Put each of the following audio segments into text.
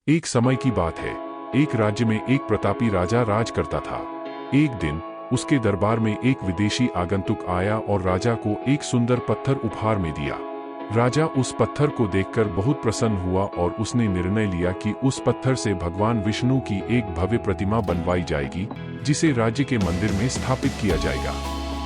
एक समय की बात है। एक राज्य में एक प्रतापी राजा राज करता था। एक दिन उसके दरबार में एक विदेशी आगंतुक आया और राजा को एक सुंदर पत्थर उपहार में दिया। राजा उस पत्थर को देखकर बहुत प्रसन्न हुआ और उसने निर्णय लिया कि उस पत्थर से भगवान विष्णु की एक भव्य प्रतिमा बनवाई जाएगी, जिसे राज्य के मंदिर में स्थापित किया जाएगा।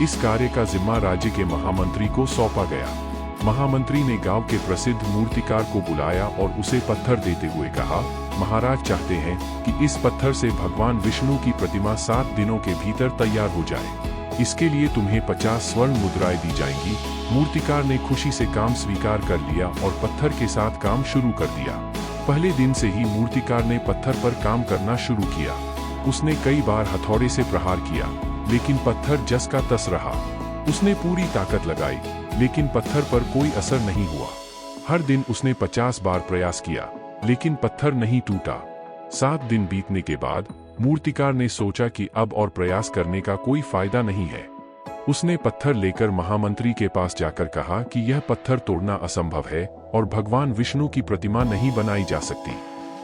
इस कार्य का जिम्मा राज्य के महामंत्री को सौंपा गया। महामंत्री ने गांव के प्रसिद्ध मूर्तिकार को बुलाया और उसे पत्थर देते हुए कहा, महाराज चाहते हैं कि इस पत्थर से भगवान विष्णु की प्रतिमा 7 दिनों के भीतर तैयार हो जाए। इसके लिए तुम्हें 50 स्वर्ण मुद्राएं दी जाएंगी। मूर्तिकार ने खुशी से काम स्वीकार कर लिया और पत्थर के साथ काम शुरू कर दिया। पहले दिन से ही मूर्तिकार ने पत्थर पर काम करना शुरू किया। उसने कई बार हथौड़े से प्रहार किया, लेकिन पत्थर जस का तस रहा। उसने पूरी ताकत लगाई, लेकिन पत्थर पर कोई असर नहीं हुआ। हर दिन उसने 50 बार प्रयास किया, लेकिन पत्थर नहीं टूटा। 7 दिन बीतने के बाद मूर्तिकार ने सोचा कि अब और प्रयास करने का कोई फायदा नहीं है। उसने पत्थर लेकर महामंत्री के पास जाकर कहा कि यह पत्थर तोड़ना असंभव है और भगवान विष्णु की प्रतिमा नहीं बनाई जा सकती।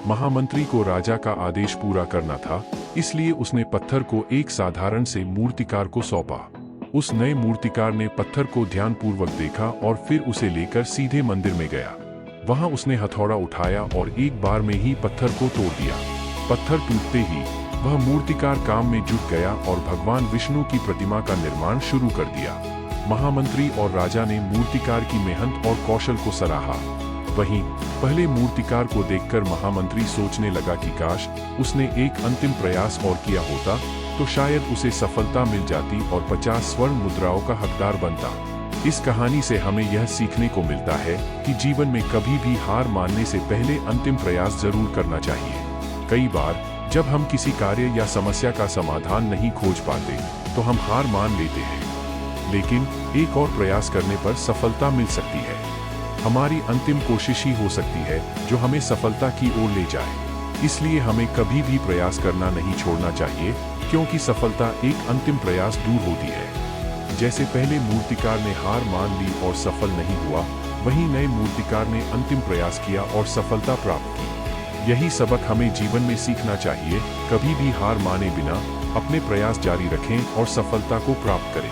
महामंत्री को राजा का आदेश पूरा करना था, इसलिए उसने पत्थर को एक साधारण से मूर्तिकार को सौंपा। उस नए मूर्तिकार ने पत्थर को ध्यानपूर्वक देखा और फिर उसे लेकर सीधे मंदिर में गया। वहां उसने हथौड़ा उठाया और एक बार में ही पत्थर को तोड़ दिया। पत्थर टूटते ही वह मूर्तिकार काम में जुट गया और भगवान विष्णु की प्रतिमा का निर्माण शुरू कर दिया। महामंत्री और राजा ने मूर्तिकार की मेहनत और कौशल को सराहा। वहीं पहले मूर्तिकार को देखकर महामंत्री सोचने लगा कि काश उसने एक अंतिम प्रयास और किया होता तो शायद उसे सफलता मिल जाती और 50 स्वर्ण मुद्राओं का हकदार बनता। इस कहानी से हमें यह सीखने को मिलता है कि जीवन में कभी भी हार मानने से पहले अंतिम प्रयास जरूर करना चाहिए। कई बार जब हम किसी कार्य या समस्या का समाधान नहीं खोज पाते तो हम हार मान लेते हैं, लेकिन एक और प्रयास करने पर सफलता मिल सकती है। हमारी अंतिम कोशिश ही हो सकती है जो हमें सफलता की ओर ले जाए। इसलिए हमें कभी भी प्रयास करना नहीं छोड़ना चाहिए, क्योंकि सफलता एक अंतिम प्रयास दूर होती है। जैसे पहले मूर्तिकार ने हार मान ली और सफल नहीं हुआ, वहीं नए मूर्तिकार ने अंतिम प्रयास किया और सफलता प्राप्त की। यही सबक हमें जीवन में सीखना चाहिए। कभी भी हार माने बिना अपने प्रयास जारी रखें और सफलता को प्राप्त करें।